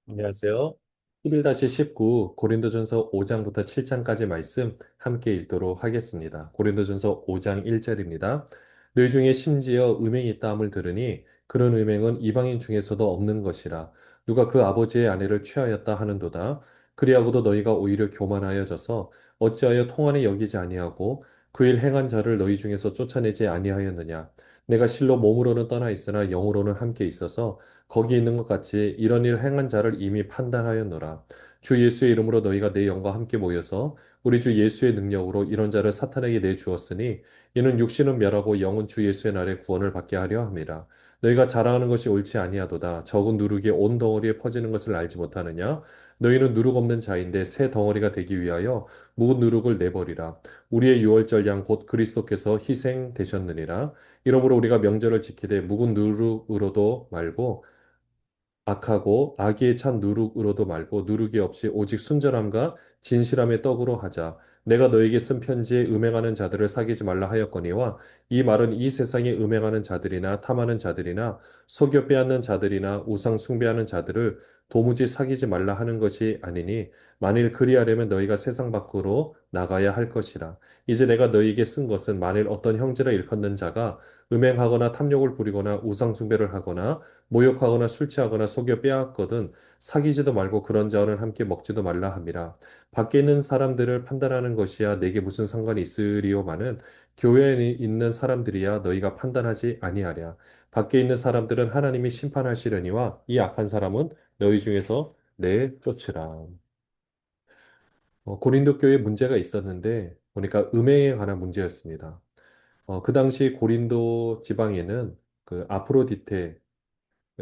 안녕하세요. 11-19 고린도전서 5장부터 7장까지 말씀 함께 읽도록 하겠습니다. 고린도전서 5장 1절입니다. 너희 중에 심지어 음행이 있다함을 들으니 그런 음행은 이방인 중에서도 없는 것이라. 누가 그 아버지의 아내를 취하였다 하는도다. 그리하고도 너희가 오히려 교만하여져서 어찌하여 통한에 여기지 아니하고 그 일 행한 자를 너희 중에서 쫓아내지 아니하였느냐. 내가 실로 몸으로는 떠나 있으나 영으로는 함께 있어서 거기 있는 것 같이 이런 일 행한 자를 이미 판단하였노라. 주 예수의 이름으로 너희가 내 영과 함께 모여서 우리 주 예수의 능력으로 이런 자를 사탄에게 내주었으니 이는 육신은 멸하고 영은 주 예수의 날에 구원을 받게 하려 함이라. 너희가 자랑하는 것이 옳지 아니하도다. 적은 누룩이 온 덩어리에 퍼지는 것을 알지 못하느냐? 너희는 누룩 없는 자인데 새 덩어리가 되기 위하여 묵은 누룩을 내버리라. 우리의 유월절 양 곧 그리스도께서 희생되셨느니라. 이러므로 우리가 명절을 지키되 묵은 누룩으로도 말고 악하고 악의에 찬 누룩으로도 말고 누룩이 없이 오직 순전함과 진실함의 떡으로 하자. 내가 너에게 쓴 편지에 음행하는 자들을 사귀지 말라 하였거니와 이 말은 이 세상에 음행하는 자들이나 탐하는 자들이나 속여 빼앗는 자들이나 우상 숭배하는 자들을 도무지 사귀지 말라 하는 것이 아니니 만일 그리하려면 너희가 세상 밖으로 나가야 할 것이라. 이제 내가 너희에게 쓴 것은 만일 어떤 형제를 일컫는 자가 음행하거나 탐욕을 부리거나 우상 숭배를 하거나 모욕하거나 술 취하거나 속여 빼앗거든 사귀지도 말고 그런 자와는 함께 먹지도 말라 함이라. 밖에 있는 사람들을 판단하는 것이야 내게 무슨 상관이 있으리요마는 교회에 있는 사람들이야 너희가 판단하지 아니하랴. 밖에 있는 사람들은 하나님이 심판하시려니와 이 악한 사람은 너희 중에서 내쫓으라. 고린도 교회에 문제가 있었는데 보니까 음행에 관한 문제였습니다. 그 당시 고린도 지방에는 그 아프로디테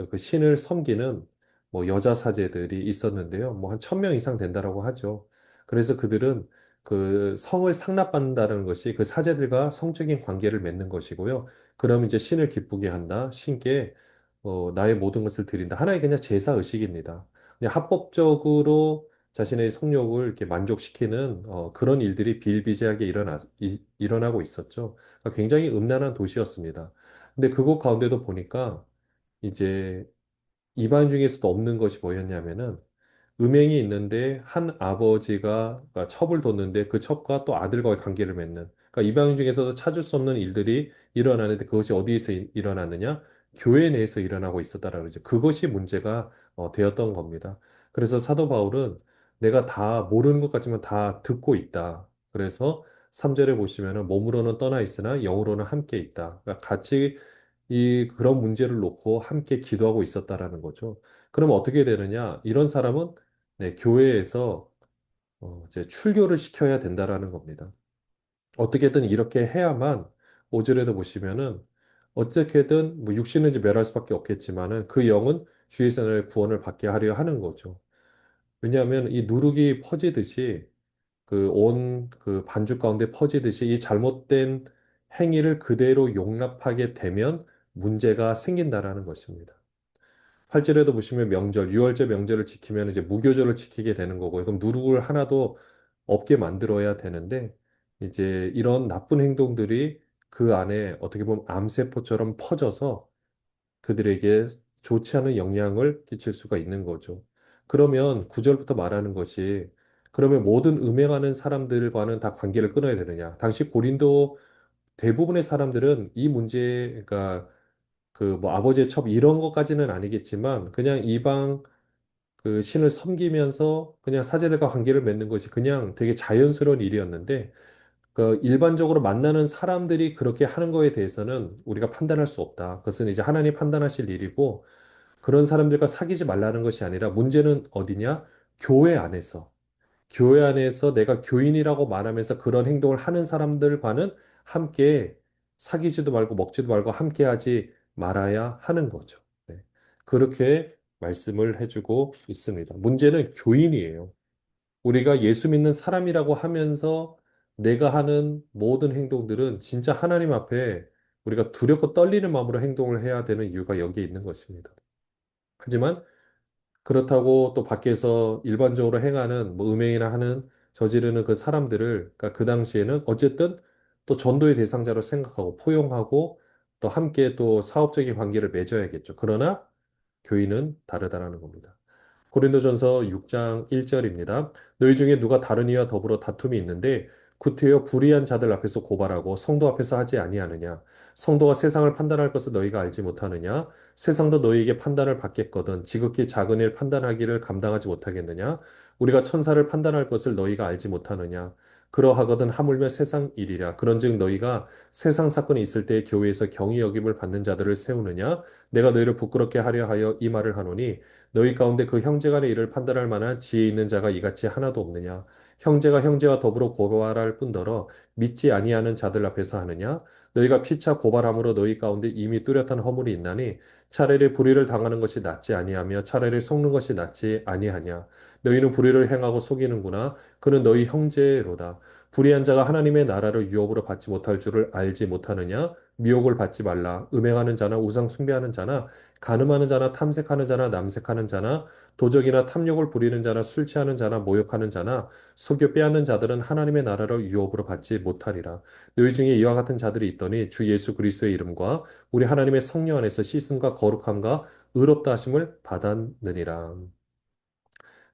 그 신을 섬기는 뭐 여자 사제들이 있었는데요. 뭐 한 1,000명 이상 된다라고 하죠. 그래서 그들은 그 성을 상납받는다는 것이 그 사제들과 성적인 관계를 맺는 것이고요. 그럼 이제 신을 기쁘게 한다. 신께 나의 모든 것을 드린다. 하나의 그냥 제사 의식입니다. 그냥 합법적으로 자신의 성욕을 이렇게 만족시키는 그런 일들이 비일비재하게 일어나고 있었죠. 그러니까 굉장히 음란한 도시였습니다. 근데 그곳 가운데도 보니까 이제 이반 중에서도 없는 것이 뭐였냐면은 음행이 있는데 한 아버지가 그러니까 첩을 뒀는데 그 첩과 또 아들과의 관계를 맺는 그러니까 이방 중에서도 찾을 수 없는 일들이 일어나는데 그것이 어디에서 일어났느냐? 교회 내에서 일어나고 있었다라고 그러죠. 그것이 문제가 되었던 겁니다. 그래서 사도 바울은 내가 다 모르는 것 같지만 다 듣고 있다. 그래서 3절에 보시면은 몸으로는 떠나 있으나 영으로는 함께 있다. 그러니까 같이 이 그런 문제를 놓고 함께 기도하고 있었다라는 거죠. 그러면 어떻게 되느냐? 이런 사람은 네, 교회에서 이제 출교를 시켜야 된다라는 겁니다. 어떻게든 이렇게 해야만 5절에도 보시면은 어떻게든 뭐 육신은 이제 멸할 수밖에 없겠지만은 그 영은 주의 선을 구원을 받게 하려 하는 거죠. 왜냐하면 이 누룩이 퍼지듯이 그 온 그 반죽 가운데 퍼지듯이 이 잘못된 행위를 그대로 용납하게 되면 문제가 생긴다라는 것입니다. 8절에도 보시면 명절, 유월절 명절을 지키면 이제 무교절을 지키게 되는 거고요. 그럼 누룩을 하나도 없게 만들어야 되는데 이제 이런 나쁜 행동들이 그 안에 어떻게 보면 암세포처럼 퍼져서 그들에게 좋지 않은 영향을 끼칠 수가 있는 거죠. 그러면 9절부터 말하는 것이 그러면 모든 음행하는 사람들과는 다 관계를 끊어야 되느냐? 당시 고린도 대부분의 사람들은 이 문제, 그러니까 그 뭐 아버지의 첩 이런 것까지는 아니겠지만 그냥 이방 그 신을 섬기면서 그냥 사제들과 관계를 맺는 것이 그냥 되게 자연스러운 일이었는데 그 일반적으로 만나는 사람들이 그렇게 하는 거에 대해서는 우리가 판단할 수 없다. 그것은 이제 하나님 판단하실 일이고 그런 사람들과 사귀지 말라는 것이 아니라 문제는 어디냐? 교회 안에서. 교회 안에서 내가 교인이라고 말하면서 그런 행동을 하는 사람들과는 함께 사귀지도 말고 먹지도 말고 함께 하지 말아야 하는 거죠. 네. 그렇게 말씀을 해주고 있습니다. 문제는 교인이에요. 우리가 예수 믿는 사람이라고 하면서 내가 하는 모든 행동들은 진짜 하나님 앞에 우리가 두렵고 떨리는 마음으로 행동을 해야 되는 이유가 여기에 있는 것입니다. 하지만 그렇다고 또 밖에서 일반적으로 행하는 뭐 음행이나 하는 저지르는 그 사람들을 그러니까 그 당시에는 어쨌든 또 전도의 대상자로 생각하고 포용하고 또 함께 또 사업적인 관계를 맺어야겠죠. 그러나 교인은 다르다라는 겁니다. 고린도전서 6장 1절입니다. 너희 중에 누가 다른 이와 더불어 다툼이 있는데 구태여 불의한 자들 앞에서 고발하고 성도 앞에서 하지 아니하느냐? 성도가 세상을 판단할 것을 너희가 알지 못하느냐? 세상도 너희에게 판단을 받겠거든 지극히 작은 일 판단하기를 감당하지 못하겠느냐? 우리가 천사를 판단할 것을 너희가 알지 못하느냐? 그러하거든 하물며 세상 일이라. 그런즉 너희가 세상 사건이 있을 때 교회에서 경히 여김을 받는 자들을 세우느냐? 내가 너희를 부끄럽게 하려 하여 이 말을 하노니 너희 가운데 그 형제간의 일을 판단할 만한 지혜 있는 자가 이같이 하나도 없느냐? 형제가 형제와 더불어 고발할 뿐더러 믿지 아니하는 자들 앞에서 하느냐? 너희가 피차 고발함으로 너희 가운데 이미 뚜렷한 허물이 있나니 차라리 불의를 당하는 것이 낫지 아니하며 차라리 속는 것이 낫지 아니하냐? 너희는 불의를 행하고 속이는구나. 그는 너희 형제로다. 불의한 자가 하나님의 나라를 유업으로 받지 못할 줄을 알지 못하느냐? 미혹을 받지 말라. 음행하는 자나 우상 숭배하는 자나 간음하는 자나 탐색하는 자나 남색하는 자나 도적이나 탐욕을 부리는 자나 술 취하는 자나 모욕하는 자나 속여 빼앗는 자들은 하나님의 나라를 유업으로 받지 못하리라. 너희 중에 이와 같은 자들이 있더니 주 예수 그리스도의 이름과 우리 하나님의 성령 안에서 씻음과 거룩함과 의롭다 하심을 받았느니라.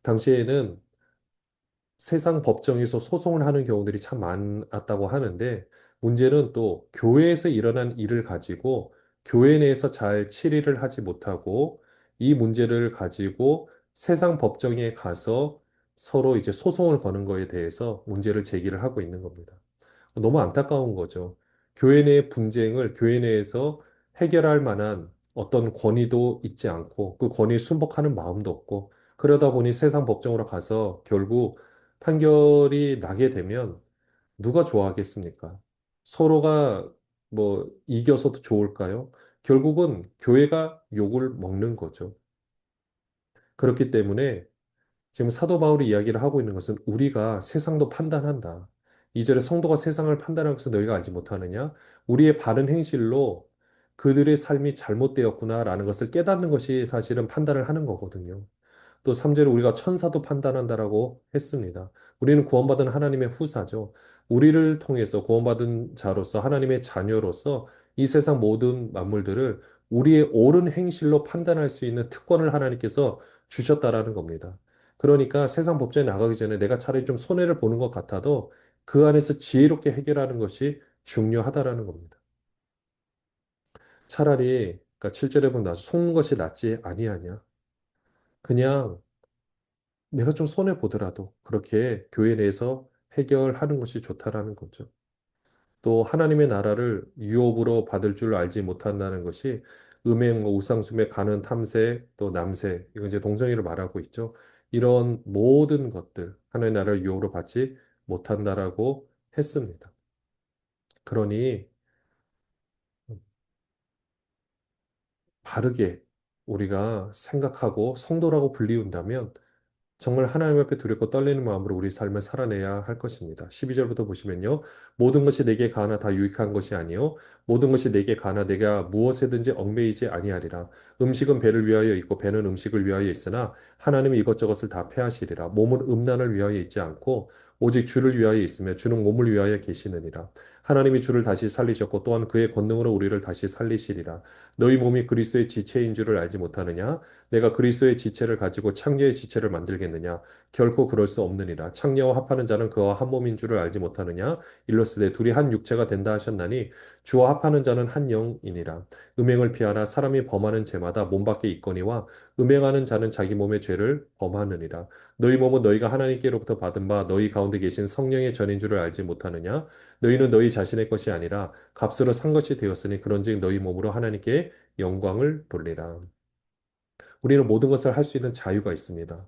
당시에는 세상 법정에서 소송을 하는 경우들이 참 많았다고 하는데 문제는 또 교회에서 일어난 일을 가지고 교회 내에서 잘 치리를 하지 못하고 이 문제를 가지고 세상 법정에 가서 서로 이제 소송을 거는 거에 대해서 문제를 제기를 하고 있는 겁니다. 너무 안타까운 거죠. 교회 내 분쟁을 교회 내에서 해결할 만한 어떤 권위도 있지 않고 그 권위에 순복하는 마음도 없고 그러다 보니 세상 법정으로 가서 결국 판결이 나게 되면 누가 좋아하겠습니까? 서로가 뭐 이겨서도 좋을까요? 결국은 교회가 욕을 먹는 거죠. 그렇기 때문에 지금 사도 바울이 이야기를 하고 있는 것은 우리가 세상도 판단한다. 이절에 성도가 세상을 판단하는 것을 너희가 알지 못하느냐? 우리의 바른 행실로 그들의 삶이 잘못되었구나라는 것을 깨닫는 것이 사실은 판단을 하는 거거든요. 또 3절에 우리가 천사도 판단한다라고 했습니다. 우리는 구원받은 하나님의 후사죠. 우리를 통해서 구원받은 자로서 하나님의 자녀로서 이 세상 모든 만물들을 우리의 옳은 행실로 판단할 수 있는 특권을 하나님께서 주셨다라는 겁니다. 그러니까 세상 법정에 나가기 전에 내가 차라리 좀 손해를 보는 것 같아도 그 안에서 지혜롭게 해결하는 것이 중요하다라는 겁니다. 차라리 그러니까 7절에 보면 속는 것이 낫지 아니하냐. 그냥 내가 좀 손해 보더라도 그렇게 교회 내에서 해결하는 것이 좋다라는 거죠. 또 하나님의 나라를 유업으로 받을 줄 알지 못한다는 것이 음행, 뭐 우상숭배, 가는 탐색, 또 남색, 이거 이제 동성애를 말하고 있죠. 이런 모든 것들 하나님의 나라를 유업으로 받지 못한다라고 했습니다. 그러니 바르게 우리가 생각하고 성도라고 불리운다면 정말 하나님 앞에 두렵고 떨리는 마음으로 우리 삶을 살아내야 할 것입니다. 12절부터 보시면요. 모든 것이 내게 가나 다 유익한 것이 아니요 모든 것이 내게 가나 내가 무엇에든지 얽매이지 아니하리라. 음식은 배를 위하여 있고 배는 음식을 위하여 있으나 하나님이 이것저것을 다 패하시리라. 몸은 음란을 위하여 있지 않고 오직 주를 위하여 있으며 주는 몸을 위하여 계시느니라. 하나님이 주를 다시 살리셨고 또한 그의 권능으로 우리를 다시 살리시리라. 너희 몸이 그리스도의 지체인 줄을 알지 못하느냐? 내가 그리스도의 지체를 가지고 창녀의 지체를 만들겠느냐? 결코 그럴 수 없느니라. 창녀와 합하는 자는 그와 한 몸인 줄을 알지 못하느냐? 일러스되 둘이 한 육체가 된다 하셨나니 주와 합하는 자는 한 영이니라. 음행을 피하라. 사람이 범하는 죄마다 몸 밖에 있거니와 음행하는 자는 자기 몸의 죄를 범하느니라. 너희 몸은 너희가 하나님께로부터 받은 바 너희 가운데 계신 성령의 전인 줄을 알지 못하느냐? 너희는 너희 자신의 것이 아니라 값으로 산 것이 되었으니 그런즉 너희 몸으로 하나님께 영광을 돌리라. 우리는 모든 것을 할 수 있는 자유가 있습니다.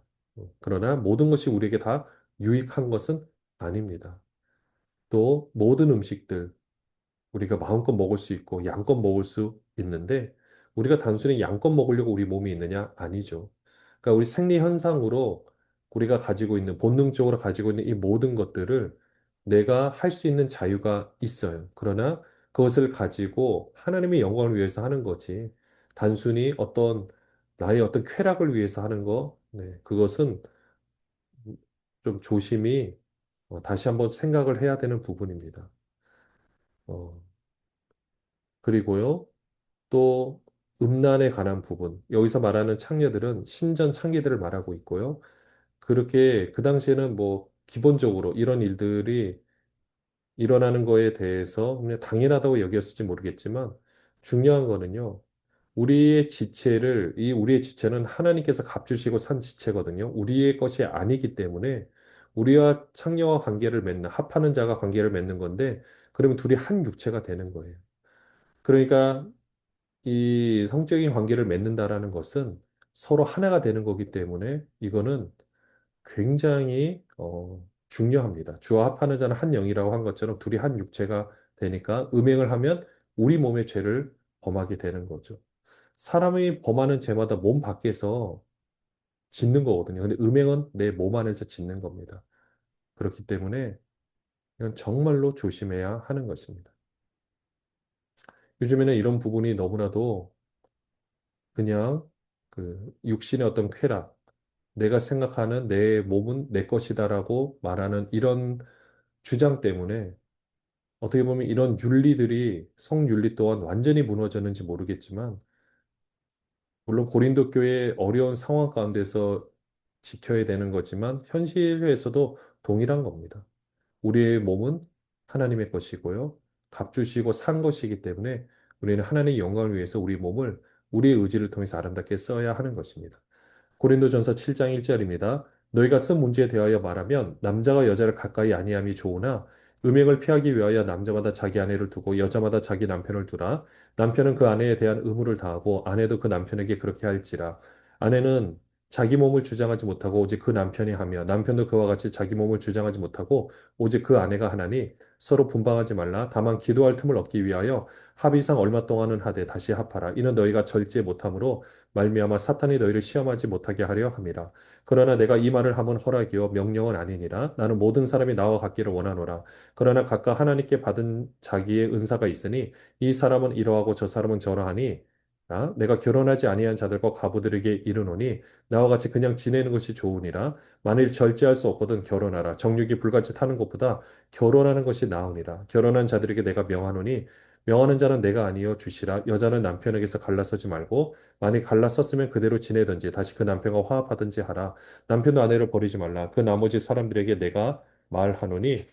그러나 모든 것이 우리에게 다 유익한 것은 아닙니다. 또 모든 음식들 우리가 마음껏 먹을 수 있고 양껏 먹을 수 있는데 우리가 단순히 양껏 먹으려고 우리 몸이 있느냐? 아니죠. 그러니까 우리 생리 현상으로 우리가 가지고 있는 본능적으로 가지고 있는 이 모든 것들을 내가 할 수 있는 자유가 있어요. 그러나 그것을 가지고 하나님의 영광을 위해서 하는 거지. 단순히 어떤 나의 어떤 쾌락을 위해서 하는 거, 네, 그것은 좀 조심히 다시 한번 생각을 해야 되는 부분입니다. 어, 그리고요. 또 음란에 관한 부분, 여기서 말하는 창녀들은 신전 창기들을 말하고 있고요. 그렇게 그 당시에는 뭐 기본적으로 이런 일들이 일어나는 거에 대해서 그냥 당연하다고 여겼을지 모르겠지만 중요한 거는요. 우리의 지체는 하나님께서 값주시고 산 지체거든요. 우리의 것이 아니기 때문에 우리와 창녀와 관계를 맺는, 합하는 자가 관계를 맺는 건데, 그러면 둘이 한 육체가 되는 거예요. 그러니까 이 성적인 관계를 맺는다라는 것은 서로 하나가 되는 거기 때문에 이거는 굉장히 중요합니다. 주와 합하는 자는 한 영이라고 한 것처럼 둘이 한 육체가 되니까 음행을 하면 우리 몸의 죄를 범하게 되는 거죠. 사람이 범하는 죄마다 몸 밖에서 짓는 거거든요. 근데 음행은 내 몸 안에서 짓는 겁니다. 그렇기 때문에 이건 정말로 조심해야 하는 것입니다. 요즘에는 이런 부분이 너무나도 그냥 그 육신의 어떤 쾌락, 내가 생각하는 내 몸은 내 것이다라고 말하는 이런 주장 때문에 어떻게 보면 이런 윤리들이 성윤리 또한 완전히 무너졌는지 모르겠지만 물론 고린도 교회의 어려운 상황 가운데서 지켜야 되는 거지만 현실에서도 동일한 겁니다. 우리의 몸은 하나님의 것이고요. 값주시고 산 것이기 때문에 우리는 하나님의 영광을 위해서 우리 몸을 우리의 의지를 통해서 아름답게 써야 하는 것입니다. 고린도전서 7장 1절입니다. 너희가 쓴 문제에 대하여 말하면 남자가 여자를 가까이 아니함이 좋으나 음행을 피하기 위하여 남자마다 자기 아내를 두고 여자마다 자기 남편을 두라. 남편은 그 아내에 대한 의무를 다하고 아내도 그 남편에게 그렇게 할지라. 아내는 자기 몸을 주장하지 못하고 오직 그 남편이 하며 남편도 그와 같이 자기 몸을 주장하지 못하고 오직 그 아내가 하나니 서로 분방하지 말라. 다만 기도할 틈을 얻기 위하여 합의상 얼마 동안은 하되 다시 합하라. 이는 너희가 절제 못함으로 말미암아 사탄이 너희를 시험하지 못하게 하려 함이라. 그러나 내가 이 말을 함은 허락이요 명령은 아니니라. 나는 모든 사람이 나와 같기를 원하노라. 그러나 각각 하나님께 받은 자기의 은사가 있으니 이 사람은 이러하고 저 사람은 저러하니 내가 결혼하지 아니한 자들과 과부들에게 이르노니 나와 같이 그냥 지내는 것이 좋으니라. 만일 절제할 수 없거든 결혼하라. 정욕이 불같이 타는 것보다 결혼하는 것이 나으니라. 결혼한 자들에게 내가 명하노니 명하는 자는 내가 아니요 주시라. 여자는 남편에게서 갈라서지 말고 만일 갈라섰으면 그대로 지내든지 다시 그 남편과 화합하든지 하라. 남편도 아내를 버리지 말라. 그 나머지 사람들에게 내가 말하노니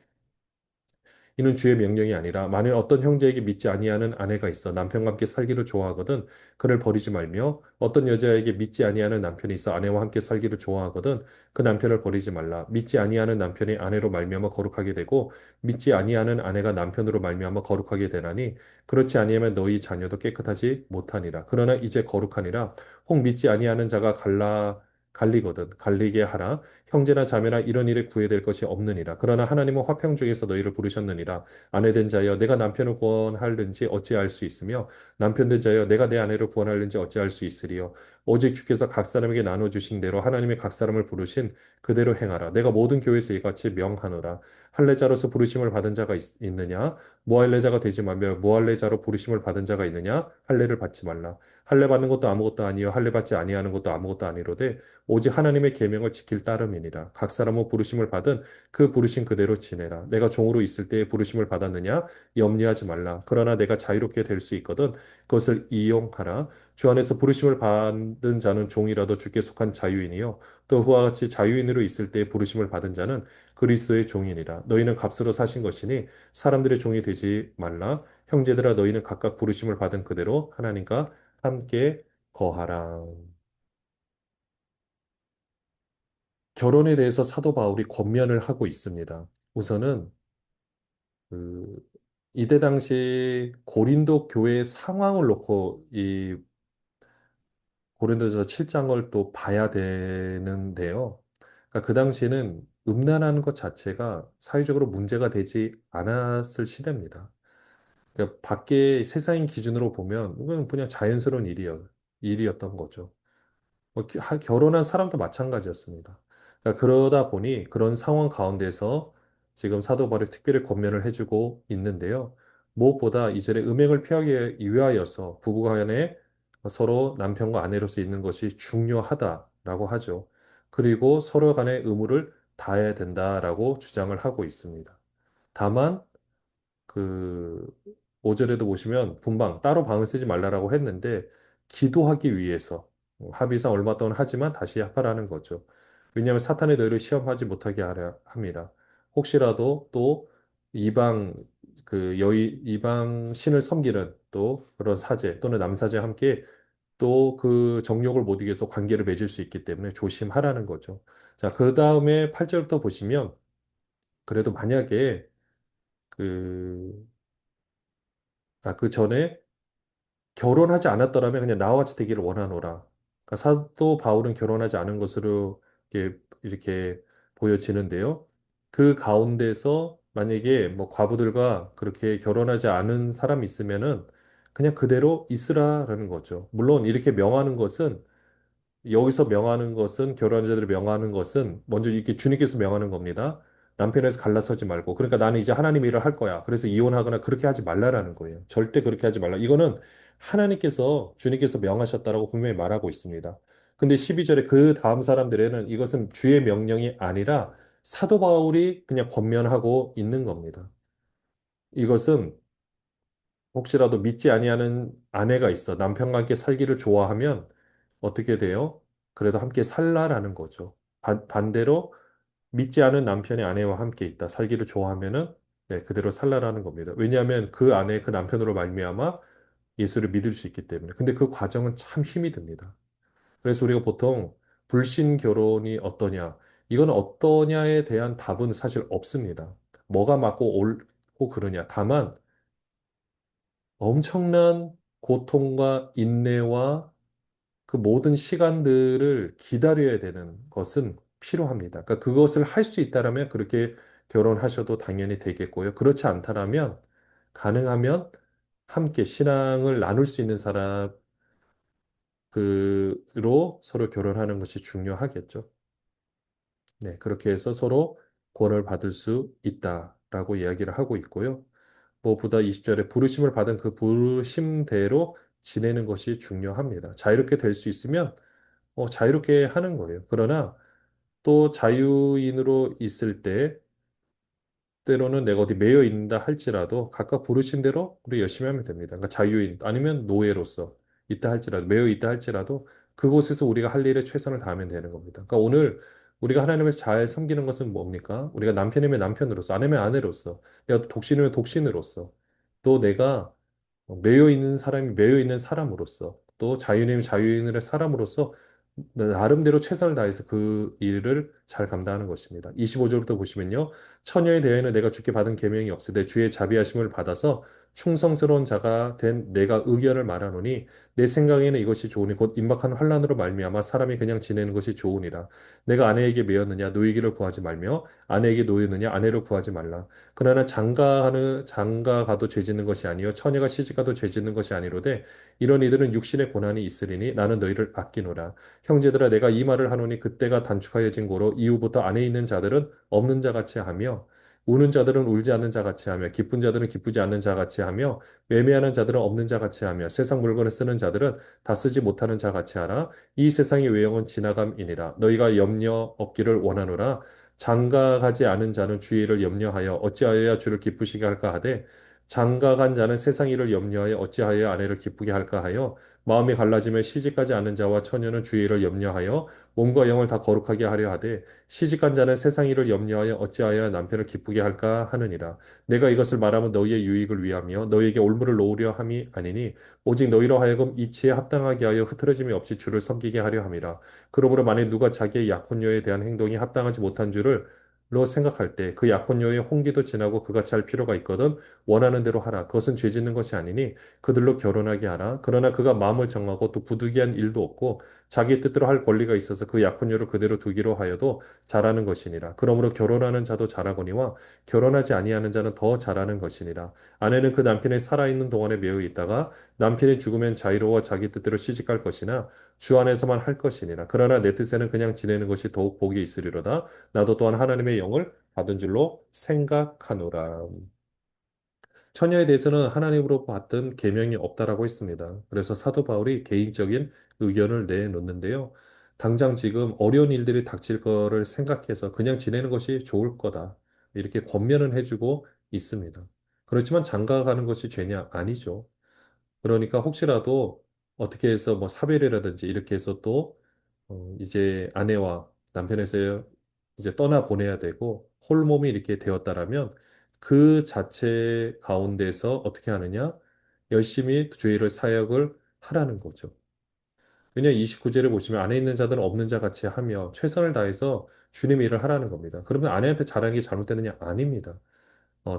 이는 주의 명령이 아니라 만일 어떤 형제에게 믿지 아니하는 아내가 있어 남편과 함께 살기를 좋아하거든 그를 버리지 말며 어떤 여자에게 믿지 아니하는 남편이 있어 아내와 함께 살기를 좋아하거든 그 남편을 버리지 말라. 믿지 아니하는 남편이 아내로 말미암아 거룩하게 되고 믿지 아니하는 아내가 남편으로 말미암아 거룩하게 되나니 그렇지 아니하면 너희 자녀도 깨끗하지 못하니라. 그러나 이제 거룩하니라. 혹 믿지 아니하는 자가 갈리거든 갈리게 하라. 형제나 자매나 이런 일에 구애될 것이 없느니라. 그러나 하나님은 화평 중에서 너희를 부르셨느니라. 아내된 자여 내가 남편을 구원하는지 어찌할 수 있으며 남편된 자여 내가 내 아내를 구원하는지 어찌할 수 있으리요. 오직 주께서 각 사람에게 나눠주신 대로 하나님이 각 사람을 부르신 그대로 행하라. 내가 모든 교회에서 이같이 명하노라. 할례자로서 부르심을 받은 자가 있느냐? 무할례자가 되지 말며 무할례자로 부르심을 받은 자가 있느냐? 할례를 받지 말라. 할례 받는 것도 아무것도 아니요 할례 받지 아니하는 것도 아무것도 아니로되 오직 하나님의 계명을 지킬 따름이니라. 각 사람은 부르심을 받은 그 부르심 그대로 지내라. 내가 종으로 있을 때에 부르심을 받았느냐? 염려하지 말라. 그러나 내가 자유롭게 될 수 있거든 그것을 이용하라. 주 안에서 부르심을 받은 자는 종이라도 주께 속한 자유인이요. 또 그와 같이 자유인으로 있을 때에 부르심을 받은 자는 그리스도의 종이니라. 너희는 값으로 사신 것이니 사람들의 종이 되지 말라. 형제들아 너희는 각각 부르심을 받은 그대로 하나님과 함께 거하라. 결혼에 대해서 사도 바울이 권면을 하고 있습니다. 우선은 그 이때 당시 고린도 교회의 상황을 놓고 이 고린도전서 7장을 또 봐야 되는데요. 그러니까 그 당시에는 음란하는 것 자체가 사회적으로 문제가 되지 않았을 시대입니다. 그러니까 밖에 세상인 기준으로 보면 이건 그냥 자연스러운 일이었던 거죠. 결혼한 사람도 마찬가지였습니다. 그러니까 그러다 보니 그런 상황 가운데서 지금 사도 바울이 특별히 권면을 해주고 있는데요. 무엇보다 이전에 음행을 피하기 위하여서 부부간에 서로 남편과 아내로서 있는 것이 중요하다라고 하죠. 그리고 서로 간의 의무를 다해야 된다라고 주장을 하고 있습니다. 다만 그 5절에도 보시면 분방 따로 방을 쓰지 말라라고 했는데 기도하기 위해서 합의상 얼마 동안 하지만 다시 합하라는 거죠. 왜냐하면 사탄의 너희를 시험하지 못하게 하려 함이라. 혹시라도 또 이방 이방 신을 섬기는 또 그런 사제 또는 남사제와 함께 또 그 정욕을 못 이겨서 관계를 맺을 수 있기 때문에 조심하라는 거죠. 자, 그 다음에 8절부터 보시면 그래도 만약에 그, 그 전에 결혼하지 않았더라면 그냥 나와 같이 되기를 원하노라. 그러니까 사도 바울은 결혼하지 않은 것으로 이렇게 보여지는데요. 그 가운데서 만약에 뭐 과부들과 그렇게 결혼하지 않은 사람이 있으면은 그냥 그대로 있으라라는 거죠. 물론 이렇게 명하는 것은 여기서 명하는 것은 결혼한 자들이 명하는 것은 먼저 이렇게 주님께서 명하는 겁니다. 남편에서 갈라서지 말고 그러니까 나는 이제 하나님 일을 할 거야. 그래서 이혼하거나 그렇게 하지 말라라는 거예요. 절대 그렇게 하지 말라. 이거는 하나님께서 주님께서 명하셨다라고 분명히 말하고 있습니다. 근데 12절에 그 다음 사람들에는 이것은 주의 명령이 아니라 사도 바울이 그냥 권면하고 있는 겁니다. 이것은 혹시라도 믿지 아니하는 아내가 있어 남편과 함께 살기를 좋아하면 어떻게 돼요? 그래도 함께 살라라는 거죠. 반대로 믿지 않은 남편의 아내와 함께 있다. 살기를 좋아하면은 네, 그대로 살라라는 겁니다. 왜냐하면 그 아내, 그 남편으로 말미암아 예수를 믿을 수 있기 때문에. 근데 그 과정은 참 힘이 듭니다. 그래서 우리가 보통 불신 결혼이 어떠냐, 이건 어떠냐에 대한 답은 사실 없습니다. 뭐가 맞고 옳고 그러냐. 다만 엄청난 고통과 인내와 그 모든 시간들을 기다려야 되는 것은 필요합니다. 그러니까 그것을 할 수 있다라면 그렇게 결혼하셔도 당연히 되겠고요. 그렇지 않다라면 가능하면 함께 신앙을 나눌 수 있는 사람으로 서로 결혼하는 것이 중요하겠죠. 네, 그렇게 해서 서로 구원을 받을 수 있다라고 이야기를 하고 있고요. 무엇보다 20절에 부르심을 받은 그 부르심대로 지내는 것이 중요합니다. 자유롭게 될 수 있으면 자유롭게 하는 거예요. 그러나 또 자유인으로 있을 때 때로는 내가 어디 매여 있다 할지라도 각각 부르신 대로 우리 열심히 하면 됩니다. 그러니까 자유인 아니면 노예로서 있다 할지라도 매여 있다 할지라도 그곳에서 우리가 할 일에 최선을 다하면 되는 겁니다. 그러니까 오늘 우리가 하나님을 잘 섬기는 것은 뭡니까? 우리가 남편이면 남편으로서 아내면 아내로서 내가 독신이면 독신으로서 또 내가 매여 있는 사람이 매여 있는 사람으로서 또 자유인이면 자유인의 사람으로서 나름대로 최선을 다해서 그 일을 잘 감당하는 것입니다. 25절부터 보시면요. 처녀에 대하여는 내가 주께 받은 계명이 없으되 주의 자비하심을 받아서 충성스러운 자가 된 내가 의견을 말하노니 내 생각에는 이것이 좋으니 곧 임박한 환난으로 말미암아 사람이 그냥 지내는 것이 좋으니라. 내가 아내에게 매였느냐 노이기를 구하지 말며 아내에게 노였느냐 아내를 구하지 말라. 그러나 장가가도 죄짓는 것이 아니요 처녀가 시집가도 죄짓는 것이 아니로되 이런 이들은 육신의 고난이 있으리니 나는 너희를 아끼노라. 형제들아 내가 이 말을 하노니 그때가 단축하여진 고로 이후부터 안에 있는 자들은 없는 자 같이 하며 우는 자들은 울지 않는 자 같이 하며 기쁜 자들은 기쁘지 않는 자 같이 하며 매매하는 자들은 없는 자 같이 하며 세상 물건을 쓰는 자들은 다 쓰지 못하는 자 같이 하라. 이 세상의 외형은 지나감이니라. 너희가 염려 없기를 원하노라. 장가가지 않은 자는 주의 일을 염려하여 어찌하여야 주를 기쁘시게 할까 하되 장가간 자는 세상 일을 염려하여 어찌하여야 아내를 기쁘게 할까 하여 마음이 갈라지며 시집가지 않는 자와 처녀는 주의 일을 염려하여 몸과 영을 다 거룩하게 하려 하되 시집간 자는 세상 일을 염려하여 어찌하여 남편을 기쁘게 할까 하느니라. 내가 이것을 말하면 너희의 유익을 위하며 너희에게 올무를 놓으려 함이 아니니 오직 너희로 하여금 이치에 합당하게 하여 흐트러짐이 없이 주를 섬기게 하려 함이라. 그러므로 만일 누가 자기의 약혼녀에 대한 행동이 합당하지 못한 줄을 로 생각할 때 그 약혼녀의 홍기도 지나고 그같이 할 필요가 있거든 원하는 대로 하라. 그것은 죄 짓는 것이 아니니 그들로 결혼하게 하라. 그러나 그가 마음을 정하고 또 부득이한 일도 없고 자기 뜻대로 할 권리가 있어서 그 약혼녀를 그대로 두기로 하여도 잘하는 것이니라. 그러므로 결혼하는 자도 잘하거니와 결혼하지 아니하는 자는 더 잘하는 것이니라. 아내는 그 남편이 살아있는 동안에 매여 있다가 남편이 죽으면 자유로워 자기 뜻대로 시집갈 것이나 주 안에서만 할 것이니라. 그러나 내 뜻에는 그냥 지내는 것이 더욱 복이 있으리로다. 나도 또한 하나님의 영을 받은 줄로 생각하노라. 처녀에 대해서는 하나님으로 받은 계명이 없다라고 했습니다. 그래서 사도 바울이 개인적인 의견을 내놓는데요. 당장 지금 어려운 일들이 닥칠 거를 생각해서 그냥 지내는 것이 좋을 거다. 이렇게 권면은 해주고 있습니다. 그렇지만 장가 가는 것이 죄냐? 아니죠. 그러니까 혹시라도 어떻게 해서 뭐 사별이라든지 이렇게 해서 또 이제 아내와 남편에서 이제 떠나 보내야 되고 홀몸이 이렇게 되었다라면 그 자체 가운데서 어떻게 하느냐? 열심히 주의를 사역을 하라는 거죠. 왜냐 29절에 보시면 안에 있는 자들은 없는 자 같이 하며 최선을 다해서 주님 일을 하라는 겁니다. 그러면 아내한테 잘하는 게 잘못되느냐? 아닙니다.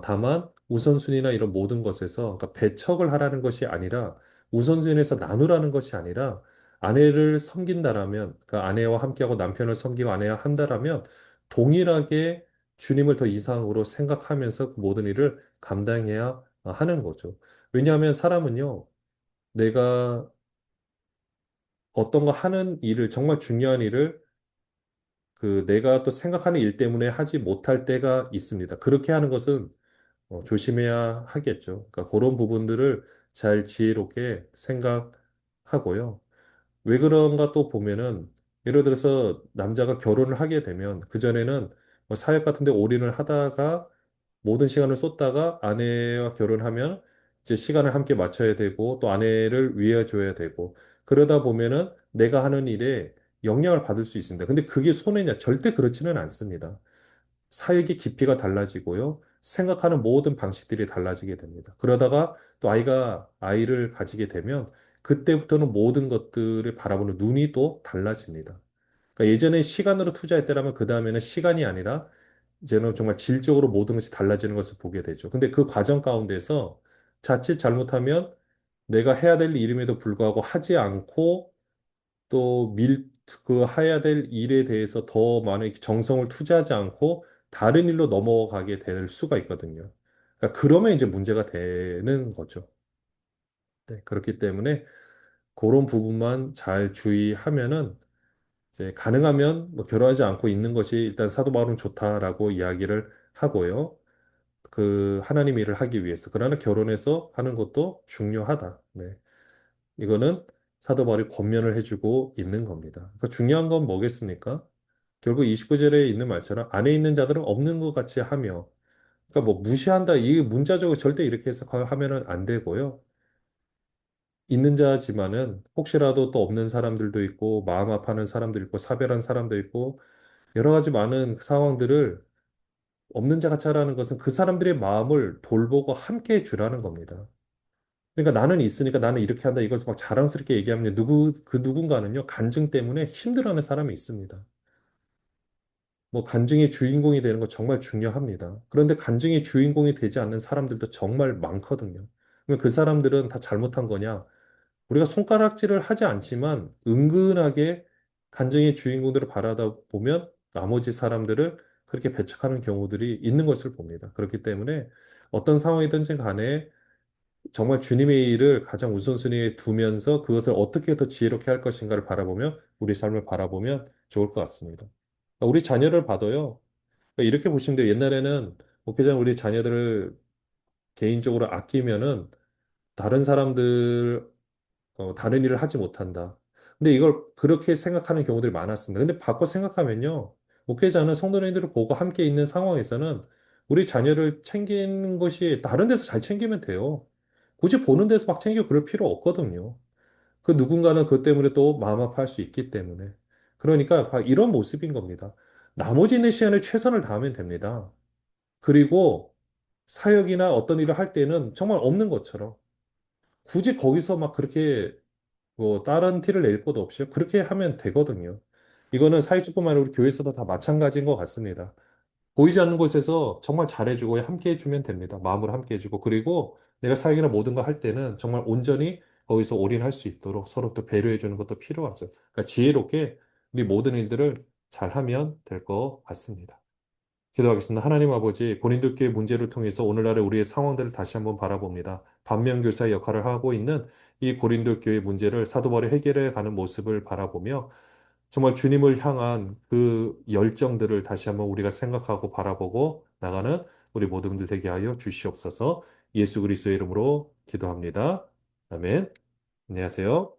다만 우선순위나 이런 모든 것에서 그러니까 배척을 하라는 것이 아니라 우선순위에서 나누라는 것이 아니라 아내를 섬긴다라면 그러니까 아내와 함께하고 남편을 섬기고 아내와 한다라면 동일하게 주님을 더 이상으로 생각하면서 그 모든 일을 감당해야 하는 거죠. 왜냐하면 사람은요, 내가 어떤 거 하는 일을 정말 중요한 일을 그 내가 또 생각하는 일 때문에 하지 못할 때가 있습니다. 그렇게 하는 것은 조심해야 하겠죠. 그러니까 그런 부분들을 잘 지혜롭게 생각하고요. 왜 그런가 또 보면은 예를 들어서 남자가 결혼을 하게 되면 그전에는 뭐 사역 같은 데 올인을 하다가 모든 시간을 쏟다가 아내와 결혼하면 이제 시간을 함께 맞춰야 되고 또 아내를 위해줘야 되고 그러다 보면은 내가 하는 일에 영향을 받을 수 있습니다. 근데 그게 손해냐? 절대 그렇지는 않습니다. 사역의 깊이가 달라지고요. 생각하는 모든 방식들이 달라지게 됩니다. 그러다가 또 아이를 가지게 되면 그때부터는 모든 것들을 바라보는 눈이 또 달라집니다. 그러니까 예전에 시간으로 투자했다면 그 다음에는 시간이 아니라 이제는 정말 질적으로 모든 것이 달라지는 것을 보게 되죠. 근데 그 과정 가운데서 자칫 잘못하면 내가 해야 될 일임에도 불구하고 하지 않고 또 해야 될 일에 대해서 더 많은 정성을 투자하지 않고 다른 일로 넘어가게 될 수가 있거든요. 그러니까 그러면 이제 문제가 되는 거죠. 네, 그렇기 때문에 그런 부분만 잘 주의하면은 이제 가능하면 뭐 결혼하지 않고 있는 것이 일단 사도 바울은 좋다라고 이야기를 하고요. 그 하나님 일을 하기 위해서. 그러나 결혼해서 하는 것도 중요하다. 네. 이거는 사도 바울이 권면을 해주고 있는 겁니다. 그러니까 중요한 건 뭐겠습니까? 결국 29절에 있는 말처럼 안에 있는 자들은 없는 것 같이 하며, 그러니까 뭐 무시한다, 이 문자적으로 절대 이렇게 해석하면은 안 되고요. 있는 자지만은 혹시라도 또 없는 사람들도 있고, 마음 아파하는 사람도 있고, 사별한 사람도 있고, 여러 가지 많은 상황들을 없는 자 같이 하라는 것은 그 사람들의 마음을 돌보고 함께 해주라는 겁니다. 그러니까 나는 있으니까 나는 이렇게 한다 이것을 막 자랑스럽게 얘기하면 그 누군가는요 간증 때문에 힘들어하는 사람이 있습니다. 뭐 간증의 주인공이 되는 거 정말 중요합니다. 그런데 간증의 주인공이 되지 않는 사람들도 정말 많거든요. 그러면 그 사람들은 다 잘못한 거냐? 우리가 손가락질을 하지 않지만 은근하게 간증의 주인공들을 바라다 보면 나머지 사람들을 그렇게 배척하는 경우들이 있는 것을 봅니다. 그렇기 때문에 어떤 상황이든지 간에 정말 주님의 일을 가장 우선순위에 두면서 그것을 어떻게 더 지혜롭게 할 것인가를 바라보며 우리 삶을 바라보면 좋을 것 같습니다. 우리 자녀를 봐도요. 이렇게 보시면 돼요. 옛날에는 목회자는 우리 자녀들을 개인적으로 아끼면은 다른 사람들, 다른 일을 하지 못한다. 근데 이걸 그렇게 생각하는 경우들이 많았습니다. 근데 바꿔 생각하면요. 목회자는 성도님들을 보고 함께 있는 상황에서는 우리 자녀를 챙기는 것이 다른 데서 잘 챙기면 돼요. 굳이 보는 데서 막 챙기고 그럴 필요 없거든요. 그 누군가는 그것 때문에 또 마음 아파할 수 있기 때문에. 그러니까 이런 모습인 겁니다. 나머지 있는 시간에 최선을 다하면 됩니다. 그리고 사역이나 어떤 일을 할 때는 정말 없는 것처럼 굳이 거기서 막 그렇게 뭐 다른 티를 낼 것도 없이 그렇게 하면 되거든요. 이거는 사회뿐만 아니라 우리 교회에서도 다 마찬가지인 것 같습니다. 보이지 않는 곳에서 정말 잘해주고 함께 해주면 됩니다. 마음으로 함께 해주고 그리고 내가 사역이나 모든 거 할 때는 정말 온전히 거기서 올인할 수 있도록 서로 또 배려해주는 것도 필요하죠. 그러니까 지혜롭게 우리 모든 일들을 잘하면 될 것 같습니다. 기도하겠습니다. 하나님 아버지, 고린도교회 문제를 통해서 오늘날의 우리의 상황들을 다시 한번 바라봅니다. 반면교사의 역할을 하고 있는 이 고린도교회 문제를 사도 바울이 해결해 가는 모습을 바라보며 정말 주님을 향한 그 열정들을 다시 한번 우리가 생각하고 바라보고 나가는 우리 모두들 되게 하여 주시옵소서. 예수 그리스도의 이름으로 기도합니다. 아멘. 안녕하세요.